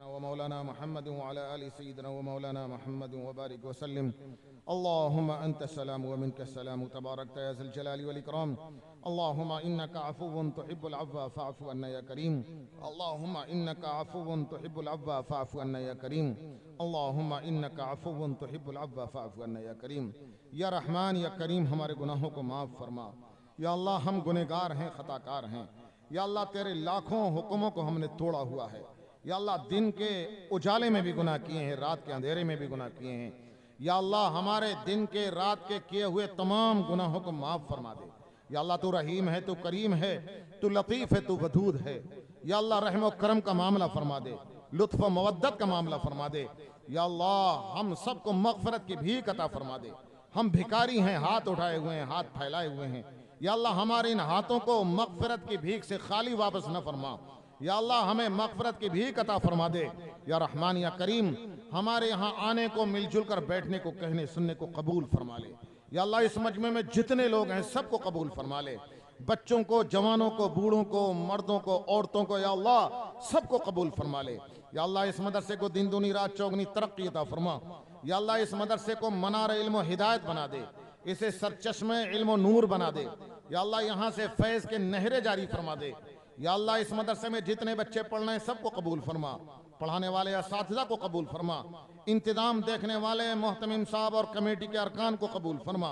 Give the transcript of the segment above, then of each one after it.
व मौलाना मुहम्मद व अला आलि सय्यिदिना व मौलाना मुहम्मद व बारिक व सल्लिम। अल्लाहुम्मा अंत सलाम व मिनका सलाम तबारकत या ज़ल जलाली वल इकराम। अल्लाहुम्मा इन्नका अफ़ुव्वुन तुहिब्बुल अफ़्व फ़अफ़ु अन्ना या करीम। अल्लाहुम्मा इन्नका अफ़ुव्वुन तुहिब्बुल अफ़्व फ़अफ़ु अन्ना या करीम। अल्लाहुम्मा इन्नका अफ़ुव्वुन तुहिब्बुल अफ़्व फ़अफ़ु अन्ना या करीम। या रहमान या करीम, हमारे गुनाहों को माफ़ फरमा। या अल्लाह, हम गुनहगार हैं, खताकार हैं। या अल्लाह, तेरे लाखों हुक्मों को हमने तोड़ा हुआ है। या अल्लाह, दिन के उजाले में भी गुनाह किए हैं, रात के अंधेरे में भी गुनाह किए हैं। या अल्लाह, हमारे दिन के रात के किए हुए तमाम गुनाहों को माफ़ फरमा दे। या अल्लाह, तू रहीम है, तू करीम है, तू लतीफ़ है, तू वदूद है। या अल्लाह, रहम व करम का मामला फरमा दे, लुत्फ़ व मवद्दत का मामला फरमा दे। या अल्लाह, हम सबको मग़फ़िरत की भीख अता फरमा दे। हम भिखारी हैं, हाथ उठाए हुए हैं, हाथ फैलाए हुए हैं। या अल्लाह, हमारे इन हाथों को मग़फ़िरत की भीख से खाली वापस न फरमा। या अल्लाह, हमें मग़फ़िरत की भीख अता फरमा दे। या रहमान या करीम, हमारे यहाँ आने को, मिलजुल कर बैठने को, कहने सुनने को कबूल फरमा ले। या अल्लाह, इस मजमे में जितने लोग हैं सबको कबूल फरमा ले। बच्चों को, जवानों को, बूढ़ों को, मर्दों को, औरतों को, या अल्लाह सबको कबूल फरमा ले। या अल्लाह, इस मदरसे को दिन दूनी रात चौगनी तरक्की अता फरमा। या अल्लाह, इस मदरसे को मनार इल्म हिदायत बना दे, इसे सरचश्मे इल्म नूर बना दे। या अल्लाह, यहाँ से फैज़ के नहरें जारी फरमा दे। या अल्लाह, इस मदरसे में जितने बच्चे पढ़ रहे हैं सबको कबूल फरमा। पढ़ाने वाले असातिज़ा को कबूल फरमा। इंतज़ाम देखने वाले मोहतमिम साहब और कमेटी के अरकान को कबूल फरमा।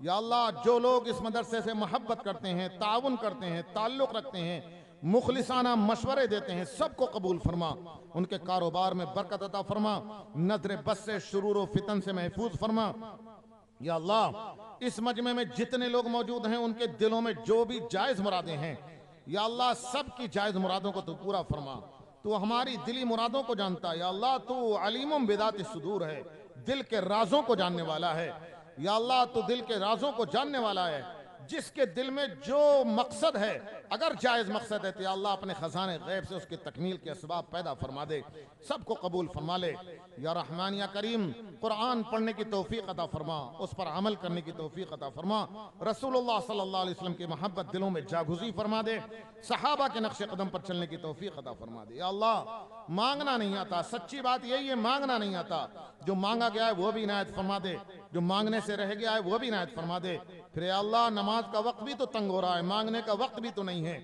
या अल्लाह, जो लोग इस मदरसे से मोहब्बत करते हैं, ताउन करते हैं, ताल्लुक़ रखते हैं, मुखलिसाना मशवरे देते हैं, सबको कबूल फरमा। उनके कारोबार में बरकत अता फरमा। नजर बस से, शुरूर व फितन से महफूज फरमा। या अल्लाह, इस मजमे में जितने लोग मौजूद हैं उनके दिलों में जो भी जायज़ मुरादें हैं, या अल्लाह, सब की जायज़ मुरादों को तू पूरा फरमा। तू हमारी दिली मुरादों को जानता है। या अल्लाह, तू अलीमुम बिदाति सुदूर है, दिल के राजों को जानने वाला है। या अल्लाह, तू दिल के राजों को जानने वाला है। जिसके दिल में जो मकसद है, अगर जायज़ मकसद है तो या अल्लाह, अपने खजाने गैब से उसकी तकमील के असबाब पैदा फरमा दे। सबको कबूल फरमा ले। या रहमान या करीम, कुरान पढ़ने की तौफीक अता फरमा, उस पर अमल करने की तौफीक अता फरमा। रसूलुल्लाह सल्लल्लाहु अलैहि वसल्लम की मोहब्बत दिलों में जागुज़ी फरमा दे। सहाबा के नक्शे कदम पर चलने की तौफीक अता फरमा दे। या अल्लाह, मांगना नहीं आता, सच्ची बात यही है, मांगना नहीं आता। जो मांगा गया है वो भी इनायत फरमा दे, जो मांगने से रह गया है वो भी इनायत फरमा दे। फिर या अल्लाह, नमाज का वक्त भी तो तंग हो रहा है, मांगने का वक्त भी तो नहीं है।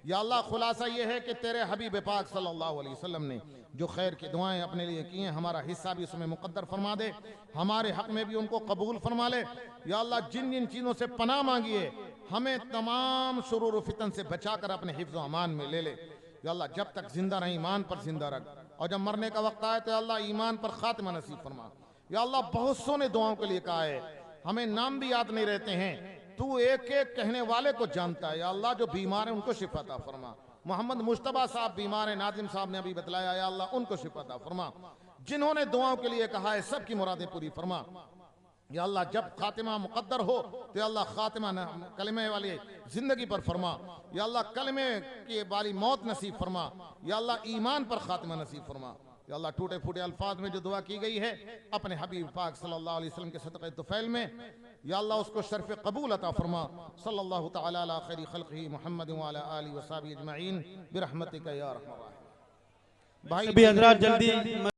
या अल्लाह, खुलासा ये है कि तेरे हबीब पाक सल्लल्लाहु अलैहि वसल्लम ने जो खैर की दुआएं अपने लिए की हैं, हमारा हिस्सा भी उसमें मुकद्दर फरमा दे। हमारे हक में भी उनको कबूल फरमा ले। या अल्लाह, जिन जिन चीज़ों से पनाह मांगी है, हमें तमाम शुरूर व फितन से बचा कर अपने हिफ्ज़ व अमान में ले ले। या अल्लाह, जब तक जिंदा रहे ईमान पर जिंदा रख, और जब मरने का वक्त आए तो अल्लाह, ईमान पर खातिमा नसीब फरमा। या अल्लाह, बहुत सौ ने दुआओं के लिए कहा है, हमें नाम भी याद नहीं रहते हैं, तू एक एक कहने वाले को जानता है। या अल्लाह, जो बीमार है उनको शिफा अता फरमा। मोहम्मद मुश्तबा साहब बीमार है, नाजिम साहब ने अभी बतलाया, या अल्लाह, उनको शिफा अता फरमा। जिन्होंने दुआओं के लिए कहा है सबकी मुरादें पूरी फरमा। या अल्लाह, जब खातिमा मुकद्दर हो तो या अल्लाह, खातिमा कलमे वाली जिंदगी पर फरमा। या अल्लाह, कलमे की वाली मौत नसीब फरमा। या अल्लाह, ईमान पर खातिमा नसीब फरमा। या अल्लाह, टूटे फूटे अल्फाज में जो दुआ की गई है अपने हबीब पाक सल्लल्लाहु अलैहि वसल्लम के सदक़े तुफ़ैल में, या अल्लाह, उसको शर्फ़ कबूल अता फरमा। सल्लल्लाहु तआला अला खैरि खल्क़िही मुहम्मद व अला आलिहि व सहाबिही अजमईन बिरहमतिका या अरहमर राहिमीन। भाई हजरात जल्दी